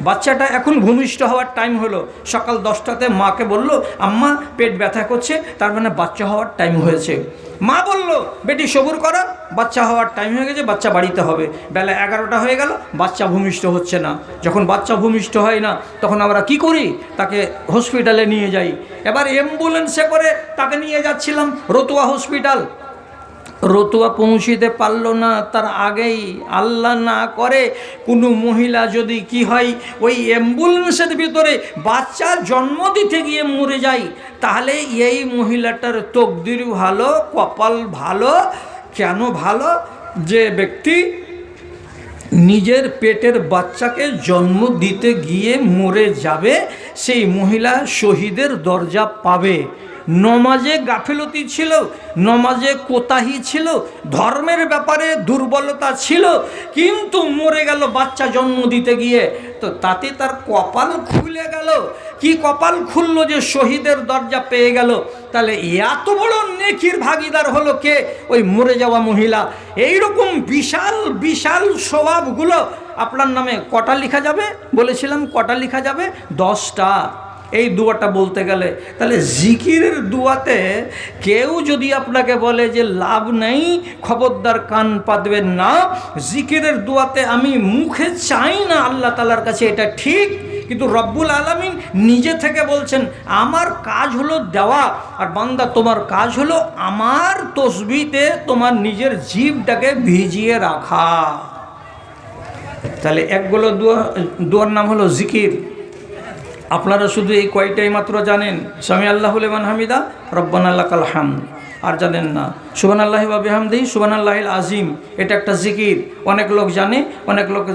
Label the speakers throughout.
Speaker 1: বাচ্চাটা এখন ভূমিষ্ঠ হওয়ার টাইম হলো। সকাল 10টাতে মাকে বলল, আম্মা পেট ব্যথা করছে, তার মানে বাচ্চা হওয়ার টাইম হয়েছে। মা বলল, বেটি সবুর করো, বাচ্চা হওয়ার টাইম হয়ে গেছে, বাচ্চা বাড়িতে হবে। বেলা 11টা হয়ে গেল, বাচ্চা ভূমিষ্ঠ হচ্ছে না। যখন বাচ্চা ভূমিষ্ঠ হয় না, তখন আমরা কি করি? তাকে হসপিটালে নিয়ে যাই। এবার অ্যাম্বুলেন্সে করে তাকে নিয়ে যাচ্ছিলাম রতুয়া হসপিটাল। রতুয়া পৌঁছিতে পারল না, তার আগেই আল্লাহ না করে কোনো মহিলা যদি কি হয় ওই অ্যাম্বুলেন্সের ভিতরে বাচ্চা জন্ম দিতে গিয়ে মরে যায়, তাহলে এই মহিলাটার তকদির ভালো, কপাল ভালো। কেন ভালো? যে ব্যক্তি নিজের পেটের বাচ্চাকে জন্ম দিতে গিয়ে মরে যাবে, সেই মহিলা শহীদের দরজা পাবে। নমাজে গাফিলতি ছিল, নমাজে কোতাহি ছিল, ধর্মের ব্যাপারে দুর্বলতা ছিল, কিন্তু মরে গেল বাচ্চা জন্ম দিতে গিয়ে, তো তাতে তার কপাল খুলে গেল। কি কপাল খুললো যে শহীদের দরজা পেয়ে গেল? তাহলে এত বড় নেকির ভাগিদার হলো কে? ওই মরে যাওয়া মহিলা। এইরকম বিশাল বিশাল স্বভাবগুলো আপনার নামে কটা লেখা যাবে? বলেছিলাম কটা লেখা যাবে? 10টা। এই দুয়াটা বলতে গেলে, তাহলে জিকিরের দুয়াতে কেউ যদি আপনাকে বলে যে লাভ নেই, খবরদার কান পাতবেন না। জিকিরের দুয়াতে আমি মুখে চাই না আল্লাহ তাআলার কাছে, এটা ঠিক, কিন্তু রব্বুল আলামিন নিজে থেকে বলছেন আমার কাজ হলো দেওয়া, আর বান্দা তোমার কাজ হলো আমার তসবিতে তোমার নিজের জিভটাকে ভিজিয়ে রাখা। তাহলে একগুলো দুয়ার নাম হলো জিকির। আপনারা শুধু এই কয়টাই মাত্র জানেন, সামি আল্লাহু লিমান হামিদা, রব্বানা লাকাল হামদ, আর জানেন না সুবহানাল্লাহি ওয়া বিহামদিহি সুবহানাল্লাহিল আযীম। এটা একটা জিকির, অনেক লোক জানে, অনেক লোক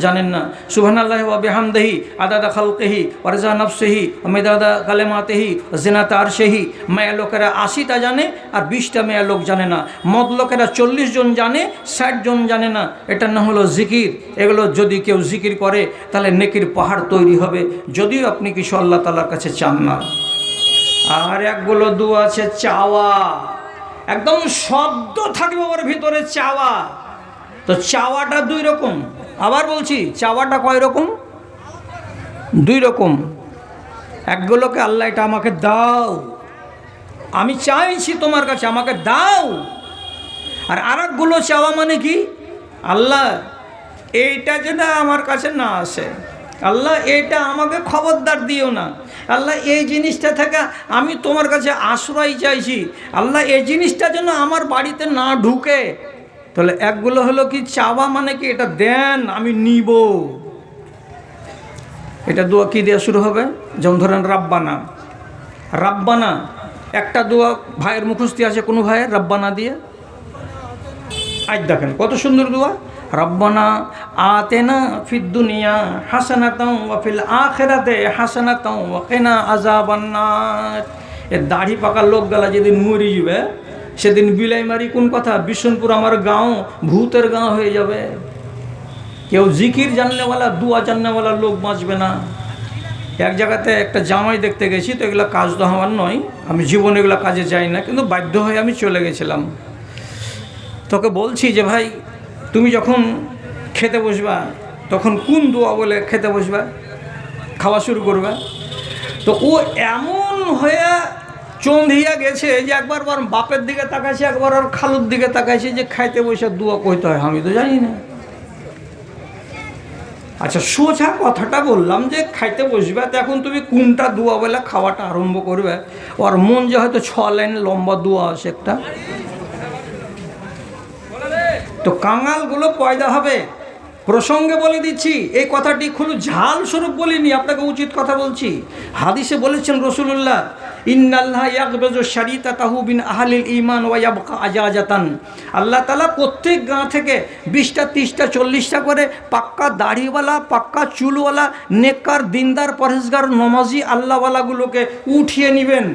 Speaker 1: জানেন না। সুবহানাল্লাহি ওয়া বিহামদিহি আদাদা খালকিহি ওয়া রিজা নাফসিহি ওয়া মিদাদা কালিমাতিহি ওয়া জিনাতা আরশিহি। মেয়ে লোকেরা 80টা জানে আর 20টা মেয়ে লোক জানে না। মদ লোকেরা 40 জন জানে, 60 জন জানে না। এটার নাম হলো জিকির। এগুলো যদি কেউ জিকির করে তাহলে নেকির পাহাড় তৈরি হবে, যদিও আপনি কিছু আল্লাহ তাআলার কাছে চান না। আর একগুলো দোয়া আছে চাওয়া, একদম শব্দ থাকবে ওর ভিতরে চাওয়া। তো চাওয়াটা 2 রকম। আবার বলছি, চাওয়াটা কয় রকম? 2 রকম। একগুলোকে আল্লাহ এটা আমাকে দাও, আমি চাইছি তোমার কাছে, আমাকে দাও। আর আরেকগুলো চাওয়া মানে কি? আল্লাহ এইটা যেন আমার কাছে না আসে, আল্লাহ এইটা আমাকে খবরদার দিও না, আল্লাহ এই জিনিসটা থেকে আমি তোমার কাছে আশ্রয় চাইছি, আল্লাহ এই জিনিসটা যেন আমার বাড়িতে না ঢুকে। তাহলে একগুলো হলো কি চাওয়া মানে কি? এটা দেন, আমি নিব। এটা দোয়া কি দিয়ে শুরু হবে? যেমন ধরেন রাব্বানা, রাব্বানা একটা দোয়া ভাইয়ের মুখস্থি আছে, কোনো ভাইয়ের রাব্বানা দিয়ে। আজ দেখেন কত সুন্দর দোয়া, রব্বানা আতেনা ফিদ দুনিয়া হাসানাতাও ওয়া ফিল আখিরাতি হাসানাতাও ওয়া কিনা আযাবান্নার। এ দাড়ি পাকা লোকগুলা যেদিন মরে যাবে সেদিন বিলাই মারি কোন কথা, বিশনপুর আমার গাঁও ভূতের গাঁও হয়ে যাবে। কেউ জিকির জাননেওয়ালা, দুয়া জাননেওয়ালা লোক বাঁচবে না। এক জায়গাতে একটা জামাই দেখতে গেছি, তো এগুলো কাজ তো আমার নয়, আমি জীবনে এগুলো কাজে যাই না, কিন্তু বাধ্য হয়ে আমি চলে গেছিলাম। তোকে বলছি যে ভাই তুমি যখন খেতে বসবা তখন কোন দোয়া বলে খেতে বসবা, খাওয়া শুরু করবে? তো ও এমন হয়ে চন্ধিয়া গেছে যে একবার ওর বাপের দিকে তাকাইছে, একবার ওর খালুর দিকে তাকাইছে যে খাইতে বসে দোয়া কইতে হয়, আমি তো জানি না। আচ্ছা সোজা কথাটা বললাম যে খাইতে বসবে, তো এখন তুমি কোনটা দোয়া বলে খাওয়াটা আরম্ভ করবে? ওর মন যে হয়তো 6 লাইন লম্বা দোয়া আছে একটা, তো কাঙালগুলো পয়দা হবে। প্রসঙ্গে বলে দিচ্ছি, এই কথাটি খুব ঝাল স্বরূপ বলিনি, আপনাকে উচিত কথা বলছি। হাদিসে বলেছেন রাসূলুল্লাহ, ইন্নাল্লাহ ইয়াকবাজু শারিতাতাহু বিন আহলিল ঈমান ওয়া ইয়াবকা আজাজাতান। আল্লাহ তাআলা প্রত্যেক গাঁ থেকে 20টা 30টা 40টা করে পাক্কা দাড়িওয়ালা, পাক্কা চুলওয়ালা, নেককার, দিনদার, পরহেজগার, নমাজি আল্লাহওয়ালাগুলোকে উঠিয়ে নেবেন।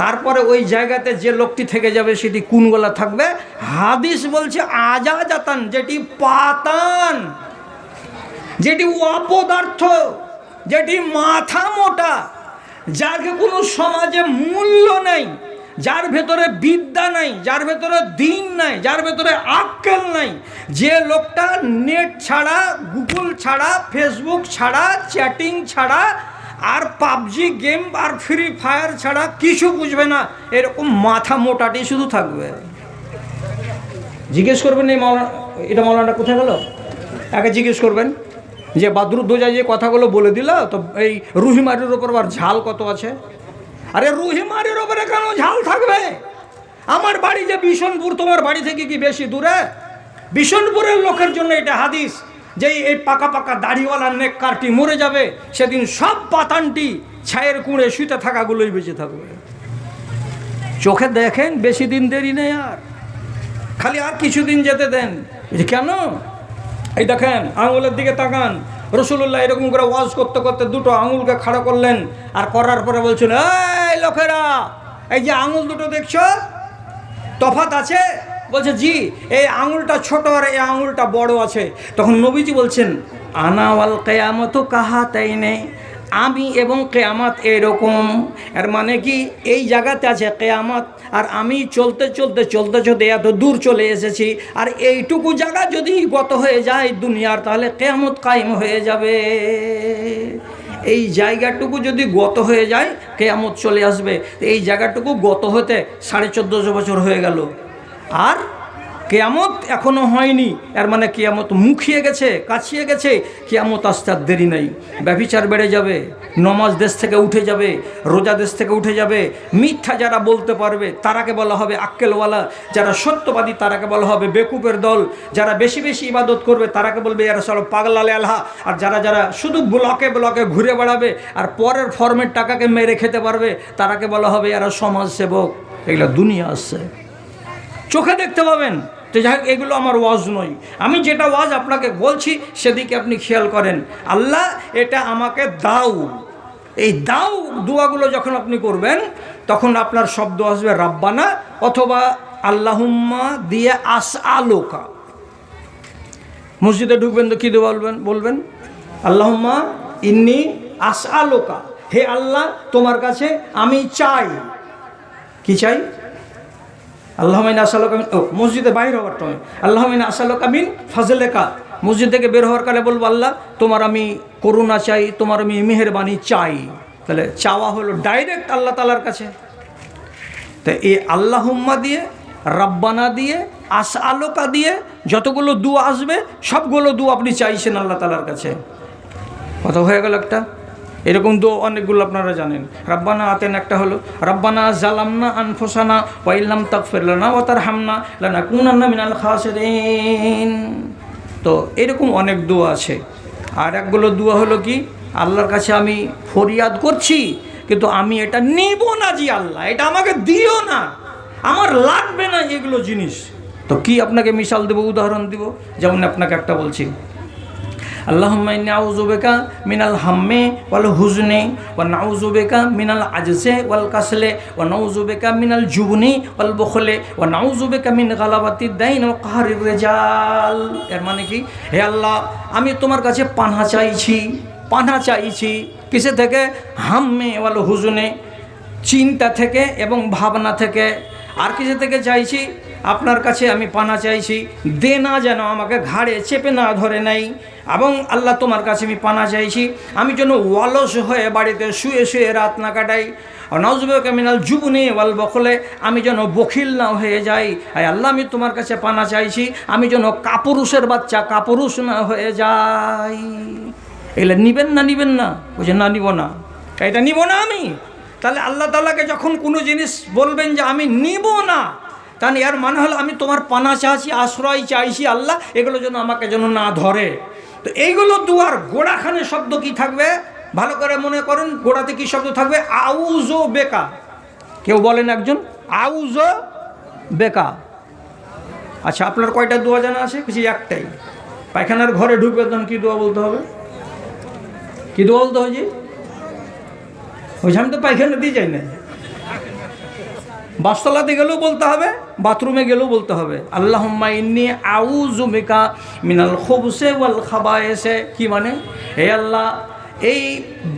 Speaker 1: তারপরে ওই জায়গাতে যে লোকটি থেকে যাবে সেটি কোনগুলা থাকবে? হাদিস বলছে আজাজাতান, যেটি পাতান, যেটি অপদার্থ, যেটি মাথা মোটা, যাকে কোনো সমাজে মূল্য নেই, যার ভেতরে বিদ্যা নাই, যার ভেতরে দিন নাই, যার ভেতরে আক্কেল নাই, যে লোকটা নেট ছাড়া, গুগল ছাড়া, ফেসবুক ছাড়া, চ্যাটিং ছাড়া আর পাবজি গেম আর ফ্রি ফায়ার ছাড়া কিছু বুঝবে না, এরকম মাথা মোটাটি শুধু থাকবে। জিজ্ঞেস করবেন এই মৌলানা, এটা মৌলানাটা কোথায় গেল, একে জিজ্ঞেস করবেন যে বাদরুদ্দোজা যে কথাগুলো বলে দিল, তো এই রুহিমারির ওপর আবার ঝাল কত আছে? আরে রুহিমারির ওপরে কেন ঝাল থাকবে? আমার বাড়ি যে বিশনপুর, তোমার বাড়ি থেকে কি বেশি দূরে? বিশনপুরের লোকের জন্য এটা হাদিস, যে এই পাকা পাকা দাড়িওয়ালা নেককারটি মরে যাবে, সেদিন সব পাতানটি ছায়ের কুঁড়ে শুতে থাকাগুলোই বেঁচে থাকবে। চোখে দেখেন, বেশি দিন দেরি নেই, আর খালি আর কিছুদিন যেতে দেন। কেন? এই দেখেন, আঙুলের দিকে তাকান। রসুল্লাহ এরকম করে ওয়াজ করতে করতে দুটো আঙুলকে খাড়া করলেন, আর করার পরে বলছেন, এই লোকেরা, এই যে আঙুল দুটো দেখছো, তফাৎ আছে? বলছে জি, এই আঙুলটা ছোট আর এই আঙুলটা বড় আছে। তখন নবীজি বলছেন, আনা ওয়াল কিয়ামত কাহা, তাই নেই, আমি এবং কিয়ামত এরকম। এর মানে কি, এই জায়গাতে আছে কিয়ামত, আর আমি চলতে চলতে চলতে চলতে এত দূর চলে এসেছি, আর এইটুকু জায়গা যদি গত হয়ে যায় দুনিয়ার, তাহলে কিয়ামত কায়েম হয়ে যাবে। এই জায়গাটুকু যদি গত হয়ে যায়, কিয়ামত চলে আসবে। এই জায়গাটুকু গত হতে 1450 বছর হয়ে গেল, আর কিয়ামত এখনো হয়নি। এর মানে কিয়ামত মুখিয়ে গেছে, কাছিয়ে গেছে, কিয়ামত আসতে আর দেরি নেই। ব্যভিচার বেড়ে যাবে, নমাজ দেশ থেকে উঠে যাবে, রোজা দেশ থেকে উঠে যাবে। মিথ্যা যারা বলতে পারবে তারাকে বলা হবে আক্কেলওয়ালা, যারা সত্যবাদী তারাকে বলা হবে বেকুপের দল, যারা বেশি বেশি ইবাদত করবে তারাকে বলবে এরা সব পাগলালে আলহা, আর যারা যারা শুধু ব্লকে ব্লকে ঘুরে বেড়াবে আর পরের ফর্মের টাকাকে মেরে খেতে পারবে তারাকে বলা হবে এরা সমাজসেবক। এগুলো দুনিয়া আসছে, চোখে দেখতে পাবেন। তো যাই হোক, এগুলো আমার ওয়াজ নয়, আমি যেটা ওয়াজ আপনাকে বলছি সেদিকে আপনি খেয়াল করেন। আল্লাহ এটা আমাকে দাও, এই দাও দোয়াগুলো যখন আপনি করবেন, তখন আপনার শব্দ আসবে রাব্বানা অথবা আল্লাহুম্মা দিয়ে আসআলুকা। মসজিদে ঢুকবেন তো কী দোয়া বলবেন? আল্লাহুম্মা ইন্নী আসআলুকা, হে আল্লাহ তোমার কাছে আমি চাই। কি চাই? আল্লাহুম্মা ইন্নী আসআলুকা মিন, মসজিদে বাইর হওয়ার সময় আল্লাহুম্মা ইন্নী আসআলুকা মিন ফাজলিকা, মসজিদ থেকে বের হওয়ার কালে বলবো আল্লাহ তোমার আমি করুণা চাই, তোমার আমি মেহেরবানি চাই। তাহলে চাওয়া হলো ডাইরেক্ট আল্লাহ তাআলার কাছে। তো এই আল্লাহুম্মা দিয়ে, রাব্বানা দিয়ে, আসআলুকা দিয়ে যতগুলো দোয়া আসবে সবগুলো দোয়া আপনি চাইছেন আল্লাহ তাআলার কাছে। কথা হয়ে গেল একটা। এরকম দোয়া অনেকগুলো আপনারা জানেন। রাব্বানা আতেন একটা হলো, রাব্বানা জালামনা আনফুসানা ওয়া ইল্লাম তাগফির লানা ওয়া তারহামনা লানাকুনান্না মিনাল খাসিরিন। তো এরকম অনেক দোয়া আছে। আর একগুলো দোয়া হলো কি, আল্লাহর কাছে আমি ফরিয়াদ করছি কিন্তু আমি এটা নিব না, জি আল্লাহ এটা আমাকে দিও না, আমার লাগবে না এগুলো জিনিস। তো কি আপনাকে মিসাল দেব, উদাহরণ দিব। যেমন আপনাকে একটা বলছি, আল্লাহুম্মা ইন্নী আউযু বিকা মিনাল হাম্মি ওয়াল হুজনি ওয়া নাউযু বিকা মিনাল আজজি ওয়াল কাসলি ওয়া নাউযু বিকা মিনাল জুবনি ওয়াল বুখলি ওয়া নাউযু বিকা মিন গালাবাতিদ দাইন ওয়া কাহরির রিজাল। এর মানে কি, হে আল্লাহ আমি তোমার কাছে পানাহ চাইছি। পানাহ চাইছি কিসে থেকে? হাম্মে ওয়াল হুজনে, চিন্তা থেকে এবং ভাবনা থেকে। আর কিছু থেকে চাইছি? আপনার কাছে আমি পানাহ চাইছি দেনা যেন আমাকে ঘাড়ে চেপে না ধরে নাই। এবং আল্লাহ তোমার কাছে আমি পানাহ চাইছি আমি যেন অলস হয়ে বাড়িতে শুয়ে শুয়ে রাত না কাটাই। নাউযুবিকা মিনাল জুবনি ওয়াল বখলে, আমি যেন বখিল না হয়ে যাই। আল্লাহ আমি তোমার কাছে পানাহ চাইছি আমি যেন কাপুরুষের বাচ্চা কাপুরুষ না হয়ে যাই। এগুলো নিবেন না? নিবেন না? বলছে না নিব না, এটা নিব না আমি। তাহলে আল্লাহ তাআলাকে যখন কোনো জিনিস বলবেন যে আমি নিব না, তাহলে এর মানে হলো আমি তোমার পানাহ চাইছি, আশ্রয় চাইছি আল্লাহ, এগুলো যেন আমাকে যেন না ধরে। তো এইগুলো দুয়ার গোড়াখানে শব্দ কি থাকবে ভালো করে মনে করেন। গোড়াতে কি শব্দ থাকবে? আউযু বেকা। কেউ বলেন একজন আউযু বেকা। আচ্ছা, আপনার কয়টা দোয়া জানা আছে? কিছু একটাই। পায়খানার ঘরে ঢুকবে তখন কি দোয়া বলতে হবে? কি দোয়া বলতে হয়? যে ওই আমি তো পায়খানা দিয়ে যাই না, বাসতলাতে গেলেও বলতে হবে, বাথরুমে গেলেও বলতে হবে আল্লাহুম্মা ইন্নী আউযু বিকা মিনাল খুবসি ওয়াল খাবায়েসি। কি মানে? হে আল্লাহ এই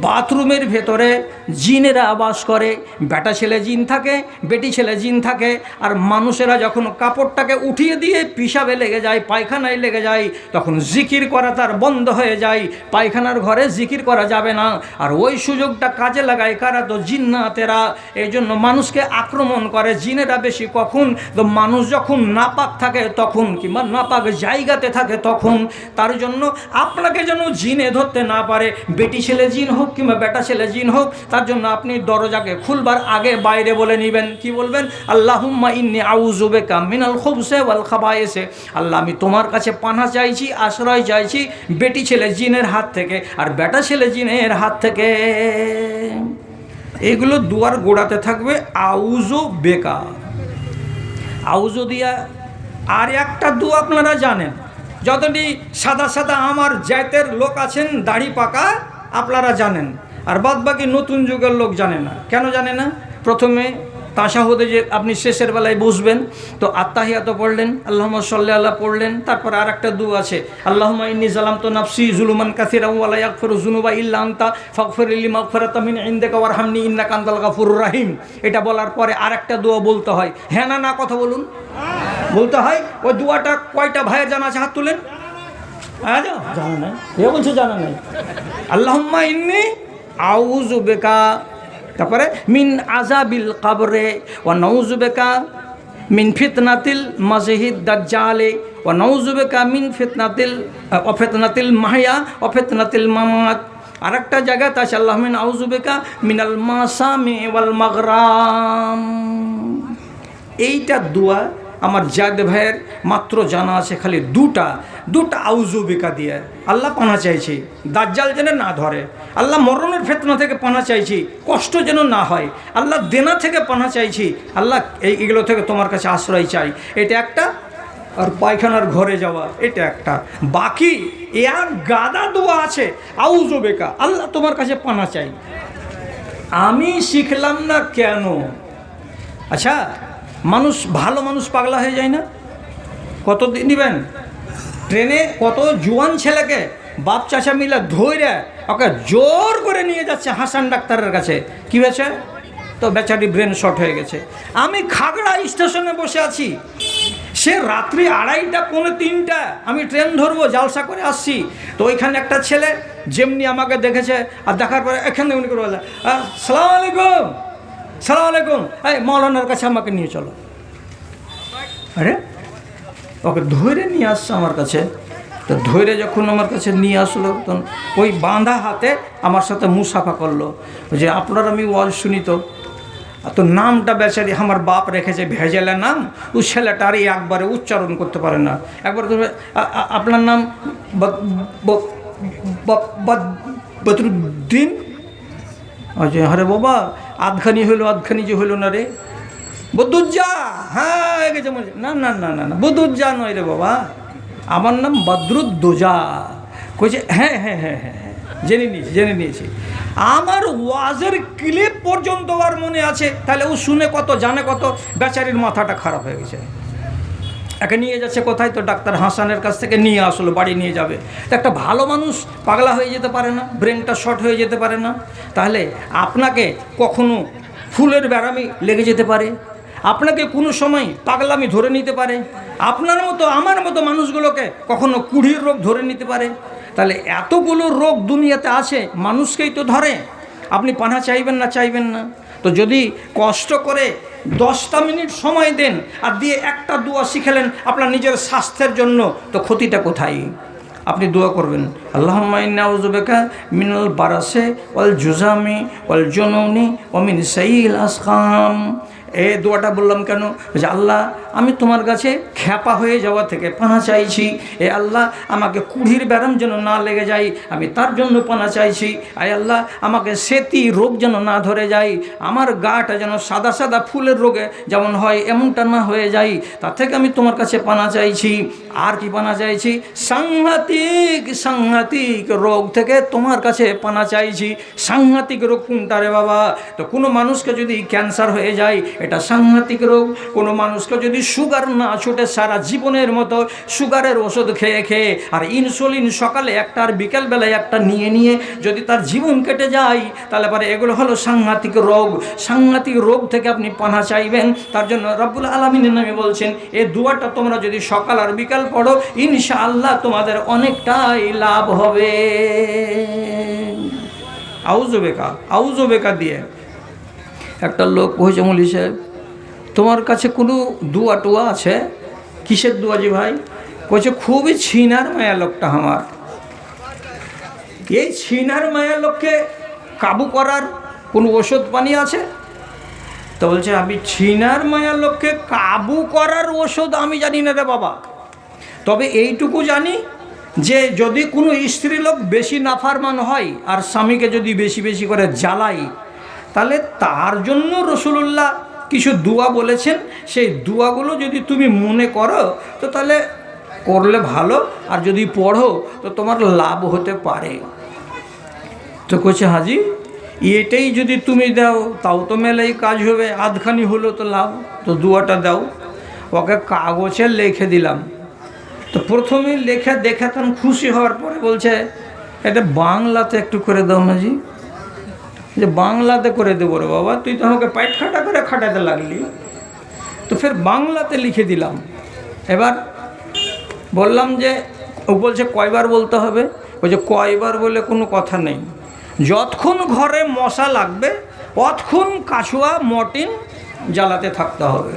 Speaker 1: বাথরুমের ভেতরে জিনেরা বাস করে। বেটা ছেলে জিন থাকে, বেটি ছেলে জিন থাকে। আর মানুষেরা যখন কাপড়টাকে উঠিয়ে দিয়ে পিশাবে লেগে যায়, পায়খানায় লেগে যায়, তখন জিকির করা তার বন্ধ হয়ে যায়। পায়খানার ঘরে জিকির করা যাবে না। আর ওই সুযোগটা কাজে লাগায় কারা? তো জিন্নাতেরা। এই জন্য মানুষকে আক্রমণ করে জিনেরা বেশি। কখন? তো মানুষ যখন নাপাক থাকে তখন, কিংবা নাপাক জায়গাতে থাকে তখন। তার জন্য আপনাকে যেন জিনে ধরতে না পারে, বেটি ছেলে জিন হোক কিংবা বেটা ছেলে জিন হোক, তার জন্য আপনি দরজাকে খুলবার আগে বাইরে বলে নেবেন। কি বলবেন? আল্লাহুম্মা ইন্নী আউযু বিকা মিনাল খুবসি ওয়াল খাবায়েসি। আল্লাহ, আমি তোমার কাছে পানাহ চাইছি, আশ্রয় চাইছি বেটি ছেলে জিনের হাত থেকে আর বেটা ছেলে জিনের হাত থেকে। এগুলো দুয়ার গোড়াতে থাকবে আউযু বিকা। আউযু দিয়া আর একটা দু আপনারা জানেন, যতটি সাদা সাদা আমার জাতের লোক আছেন দাড়ি পাকা, আপনারা জানেন। আর বাদ বাকি নতুন যুগের লোক জানে না। কেন জানে না? প্রথমে তাশাহুদে যে আপনি শেষের বেলায় বসবেন, তো আত্তাহিয়াত পড়লেন, আল্লাহুম্মা সাল্লি আল্লাহ পড়লেন, তারপর আর একটা দু আছে, আল্লাহুম্মা ইন্নী যালামতু নাফসি যুলুমান কাসীরান ওয়া লা ইয়াগফিরু যুনুবা ইল্লা আনতা ফাগফিরলি মাগফিরাতাম মিন ইনদিকা ওয়ারহামনি ইন্নাকা আনতাল গাফুরুর রহিম। এটা বলার পরে আর একটা দোয়া বলতে হয়। হ্যাঁ না না কথা বলুন, বলতে হয়। ওই দোয়াটা কয়টা ভাইয়ের জানা আছে? হাত তুলেন। জানা নাই? এ বলছে জানা নাই। আল্লাহুম্মা ইন্নী আউযু বিকা, তারপরে মিন আযাবিল কবরে ওয়া নাউযু বিকা মিন ফিতনাতিল মাসিহিদ দাজ্জালে ওয়া নাউযু বিকা মিন ফিতনাতিল মাহইয়া ওয়া ফিতনাতিল মামাত। আরেকটা জায়গাতে আছে আল্লাহুম্মা আউযু বিকা মিনাল মাসামি ওয়াল মাগরাম। এইটা দোয়া আমার জাদ ভাইয়ের মাত্র জানা আছে খালি দুটা আউযু বিকা দিয়ে। আল্লাহ পানা চাইছি দাজ্জাল যেন না ধরে, আল্লাহ মরণের ফিতনা থেকে পানা চাইছি, কষ্ট যেন না হয়, আল্লাহ দেনা থেকে পানা চাইছি, আল্লাহ এইগুলো থেকে তোমার কাছে আশ্রয় চাই। এটা একটা। আর পায়খানার ঘরে যাওয়া, এটা একটা। বাকি এক গাদা দোয়া আছে আউযু বিকা, আল্লাহ তোমার কাছে পানা চাই। আমি শিখলাম না কেন? আচ্ছা, মানুষ ভালো মানুষ পাগলা হয়ে যায় না? কত দিবেন? ট্রেনে কত জোয়ান ছেলেকে বাপ চাচা মিলে ধরে ওকে জোর করে নিয়ে যাচ্ছে হাসান ডাক্তারের কাছে। কি হয়েছে? তো বেচারি ব্রেন শর্ট হয়ে গেছে। আমি খাগড়া স্টেশনে বসে আছি, সে রাত্রি 2:30 পৌনে 3টা, আমি ট্রেন ধরবো, জালসা করে আসছি। তো ওইখানে একটা ছেলে যেমনি আমাকে দেখেছে, আর দেখার পরে এখানে উনি করে বলে, সালাম আলাইকুম, সালাম আলাইকুম, এই মৌলানার কাছে আমাকে নিয়ে চলো। আরে ওকে ধরে নিয়ে আসছে আমার কাছে। তো ধরে যখন আমার কাছে নিয়ে আসলো, তখন ওই বাঁধা হাতে আমার সাথে মুসাফা করলো যে আপনার আমি ওয়াজ শুনি। তো নামটা বেচারি আমার বাপ রেখেছে ভেজালে নাম, ও ছেলেটার একবারে উচ্চারণ করতে পারে না। একবার আপনার নাম বদরুদ্দিন? আচ্ছা, আরে বাবা আধখানি হইলো, আধখানি যে হইলো না রে, বদরুজ্জা। হ্যাঁ গেছে, না না না না না বদরুজ্জা নয় রে বাবা, আমার নাম বদরুদ্দোজা। কইছে হ্যাঁ হ্যাঁ হ্যাঁ হ্যাঁ হ্যাঁ জেনে নিয়েছি। আমার ওয়াজের ক্লিপ পর্যন্ত আর মনে আছে। তাহলে ও শুনে কত, জানে কত। বেচারির মাথাটা খারাপ হয়ে গেছে। একে নিয়ে যাচ্ছে কোথায়? তো ডাক্তার হাসানের কাছ থেকে নিয়ে আসলো, বাড়ি নিয়ে যাবে। তো একটা ভালো মানুষ পাগলা হয়ে যেতে পারে না? ব্রেনটা শর্ট হয়ে যেতে পারে না? তাহলে আপনাকে কখনো ফুলের ব্যারামি লেগে যেতে পারে, আপনাকে কোনো সময় পাগলামি ধরে নিতে পারে, আপনার মতো আমার মতো মানুষগুলোকে কখনো কুড়ির রোগ ধরে নিতে পারে। তাহলে এতগুলো রোগ দুনিয়াতে আছে, মানুষকেই তো ধরে। আপনি পানা চাইবেন না? চাইবেন না। তো যদি কষ্ট করে 10টা মিনিট সময় দেন আর দিয়ে একটা দোয়া শিখেলেন আপনার নিজের স্বাস্থ্যের জন্য, তো ক্ষতিটা কোথায়? আপনি দোয়া করবেন, আল্লাহুম্মা ইন্নী আউযু বিকা মিনাল বারাসি ওয়াল জুজামি ওয়াল জুনুনি ওয়া মিন সাইয়িল আসকাম। এই দোয়াটা বললাম কেন? যে আল্লাহ, আমি তোমার কাছে খ্যাপা হয়ে যাওয়া থেকে পানা চাইছি। এ আল্লাহ, আমাকে কুড়ির ব্যারাম যেন না লেগে যায়, আমি তার জন্য পানা চাইছি। আয় আল্লাহ, আমাকে সেতি রোগ যেন না ধরে যায়, আমার গাটা যেন সাদা সাদা ফুলের রোগে যেমন হয় এমনটা না হয়ে যায়, তার থেকে আমি তোমার কাছে পানা চাইছি। আর কি পানা চাইছি? সাংঘাতিক রোগ থেকে তোমার কাছে পানা চাইছি। সাংঘাতিক রোগ কোনটা রে বাবা? তো কোনো মানুষকে যদি ক্যান্সার হয়ে যায়, এটা সাংঘাতিক রোগ। কোনো মানুষকে যদি সুগার না ছুটে সারা জীবনের মতো সুগারের ওষুধ খেয়ে খেয়ে আর ইনসুলিন সকালে একটা আর বিকেলবেলায় একটা নিয়ে নিয়ে যদি তার জীবন কেটে যায়, তাহলে পরে এগুলো হলো সাংঘাতিক রোগ। সাংঘাতিক রোগ থেকে আপনি পানা চাইবেন। তার জন্য রব্বুল আলামিনের নামে বলছেন, এই দুয়াটা তোমরা যদি সকাল আর বিকাল পড়ো, ইনশাআল্লাহ তোমাদের অনেকটাই লাভ হবে। আউযু বেকা দিয়ে একটা লোক কইছে, মৌলী সাহেব তোমার কাছে কোনো দুয়া টুয়া আছে? কিসের দুয়া জি ভাই? কইছে খুবই ছিনার মায়া লোকটা আমার, এই ছিনার মায়া লোককে কাবু করার কোনো ওষুধ পানি আছে? তো বলছে আমি ছিনার মায়া লোককে কাবু করার ওষুধ আমি জানি না রে বাবা, তবে এইটুকু জানি যে যদি কোনো স্ত্রী লোক বেশি নাফরমান হয় আর স্বামীকে যদি বেশি বেশি করে জ্বালাই, তাহলে তার জন্য রাসূলুল্লাহ কিছু দুয়া বলেছেন। সেই দুয়াগুলো যদি তুমি মনে করো তো তাহলে করলে ভালো, আর যদি পড়ো তো তোমার লাভ হতে পারে। তো কইছে হাজি এটাই যদি তুমি দাও তাও তো মেলাই কাজ হবে, আধখানি হলো তো লাভ, তো দুয়াটা দাও। ওকে কাগজে লিখে দিলাম। তো প্রথমে লেখা দেখে তখন খুশি হওয়ার পরে বলছে এটা বাংলাতে একটু করে দাও না জি। যে বাংলাতে করে দেবো রে বাবা, তুই তো আমাকে পাইট খাটা করে খাটাতে লাগলি। তো ফের বাংলাতে লিখে দিলাম। এবার বললাম যে, ও বলছে কয়বার বলতে হবে? বলছে কয়বার বলে কোনো কথা নেই, যতক্ষণ ঘরে মশা লাগবে অতক্ষণ কাছুয়া মর্টিন জ্বালাতে থাকতে হবে।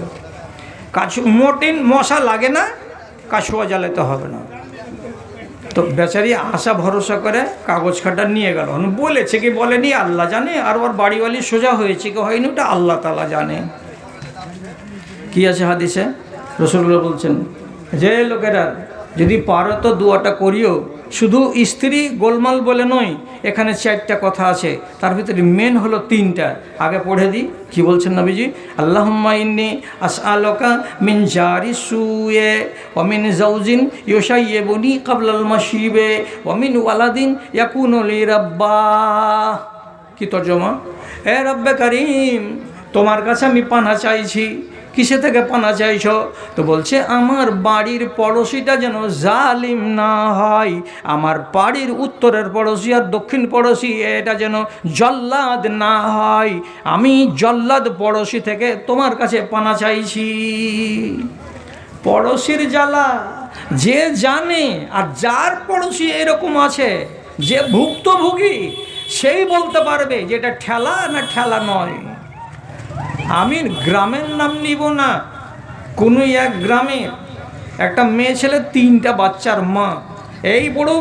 Speaker 1: মর্টিন মশা লাগে না, কাছুয়া জ্বালাতে হবে না। তো বেচারি আশা ভরসা করে কাগজ খাটা নিয়ে গেল। বলেছে কি বলেনি আল্লাহ জানে, আর ওর বাড়িওয়ালি সোজা হয়েছে কি হয়নি ওটা আল্লাহ তাআলা জানে। কি আছে হাদিসে? রাসূলুল্লাহ বলছেন যে লোকেরা যদি পারো তো দুয়াটা করিও, শুধু স্ত্রী গোলমাল বলে নয়, এখানে 4টা কথা আছে, তার ভিতরে মেন হলো 3টা। আগে পড়ে দিই কি বলছেন নবীজি। আল্লাহুম্মা ইন্নী আসআলুকা মিন জারি সুয়ে ওয়া মিন যাওজিন ইউশাইয়িবুনি ক্বাবলাল মাশিবে ওয়া মিন ওয়ালাদিন ইয়াকুনু লি রাব্বা। কি তরজমা? এ রব্বে কারীম, তোমার কাছে আমি পানা চাইছি। কিসে থেকে পানা চাইছ? তো বলছে আমার বাড়ির পড়োশিটা যেন জালিম না হয়, আমার বাড়ির উত্তরের পড়োশি আর দক্ষিণ পড়োশি এটা যেন জল্লাদ না হয়। আমি জল্লাদ পড়োশি থেকে তোমার কাছে পানা চাইছি। পড়োশির জ্বালা যে জানে, আর যার পড়োশি এরকম আছে যে ভুক্তভোগী, সেই বলতে পারবে যে এটা ঠেলা না ঠেলা নয়। আমি গ্রামের নাম নিব না, কোনো এক গ্রামে একটা মেয়ে ছেলে 3টা বাচ্চার মা, এই বড়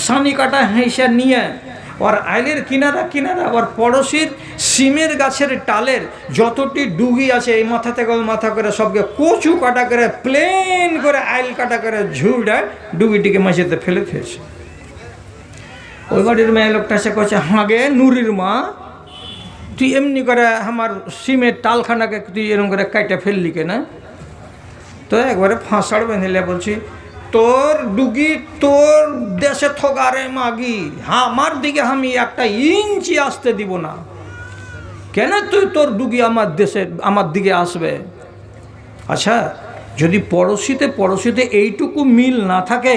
Speaker 1: সানি কাটা হেঁসে নিয়ে ওর আইলের কিনারা কিনারা ওর পড়োশির সিমের গাছের টালের যতটি ডুগি আছে এই মাথা থেকে ওই মাথা করে সবকে কচু কাটা করে প্লেন করে আইল কাটা করে ঝুড়ায় ডুগিটিকে মাঝেতে ফেলে ফেলছে। ওই বাড়ির মেয়ে লোকটা এসে কচ্ছে হাগে নুরির মা, তুই এমনি করে আমার সিমের টালখানাকে তুই এরকম করে কাইটা ফেললি কেনা? তো একবারে ফাঁসাড় বেঁধেলে বলছি তোর ডুগি তোর দেশে থগারে মাগি, আমার দিকে আমি একটা ইঞ্চি আসতে দিব না। কেন তুই তোর ডুগি আমার দেশে আমার দিকে আসবে? আচ্ছা, যদি পড়োশিতে এইটুকু মিল না থাকে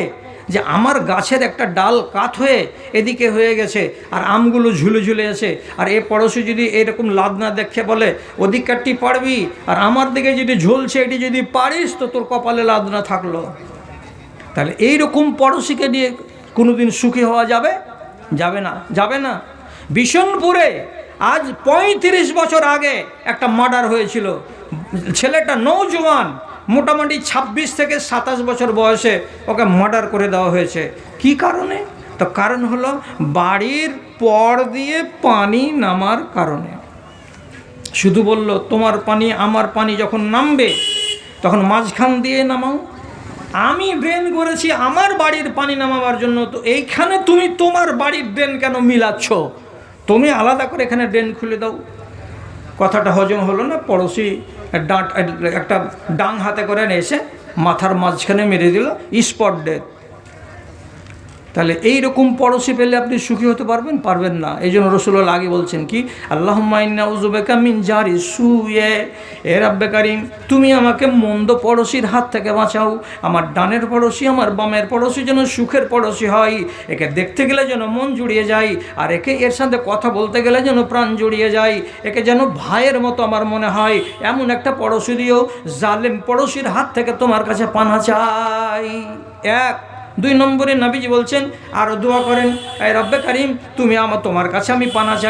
Speaker 1: যে আমার গাছের একটা ডাল কাত হয়ে এদিকে হয়ে গেছে আর আমগুলো ঝুলে ঝুলে আছে, আর এ পড়োশি যদি এরকম লাদ না দেখে বলে ওদিককারটি পারবি, আর আমার দিকে যদি ঝুলছে এটি যদি পারিস তো তোর কপালে লাদ না থাকলো, তাহলে এইরকম পড়োশিকে নিয়ে কোনোদিন সুখী হওয়া যাবে? যাবে না। বিশনপুরে আজ 35 বছর আগে একটা মার্ডার হয়েছিল। ছেলেটা নৌজওয়ান, মোটামুটি 26 থেকে 27 বছর বয়সে ওকে মার্ডার করে দেওয়া হয়েছে। কি কারণে? তো কারণ হলো বাড়ির পর দিয়ে পানি নামার কারণে। শুধু বলল তোমার পানি আমার পানি যখন নামবে তখন মাঝখান দিয়ে নামাও। আমি ড্রেন করেছি আমার বাড়ির পানি নামাবার জন্য, তো এইখানে তুমি তোমার বাড়ির ড্রেন কেন মিলাচ্ছ? তুমি আলাদা করে এখানে ড্রেন খুলে দাও। কথাটা হজম হলো না? পড়োশি একটা ডাং হাতে করে এসে মাথার মাঝখানে মেরে দিল, স্পট ডেথ। তাহলে এই রকম পড়োশি পেলে আপনি সুখী হতে পারবেন? পারবেন না। এই জন্য রাসূলুল্লাহ আগে বলছেন কি, আল্লাহুম্মা ইন্না আউযু বিকা মিন জারি সুয়ে, এ রাব্বে কারীম তুমি আমাকে মন্দ পড়োশির হাত থেকে বাঁচাও। আমার ডানের পড়োশি, আমার বামের পড়োশি যেন সুখের পড়োশি হয়, একে দেখতে গেলে যেন মন জুড়িয়ে যায়, আর এর সাথে কথা বলতে গেলে যেন প্রাণ জুড়িয়ে যায়, একে যেন ভাইয়ের মতো আমার মনে হয়, এমন একটা পড়োশি দিও, জালেম পড়োশির হাত থেকে তোমার কাছে পানা চাই। এক। 2 নম্বরে নবীজি বলছেন, আরও দোয়া করেন, এ রব্বে কারীম তুমি তোমার কাছে আমি পানা চাই।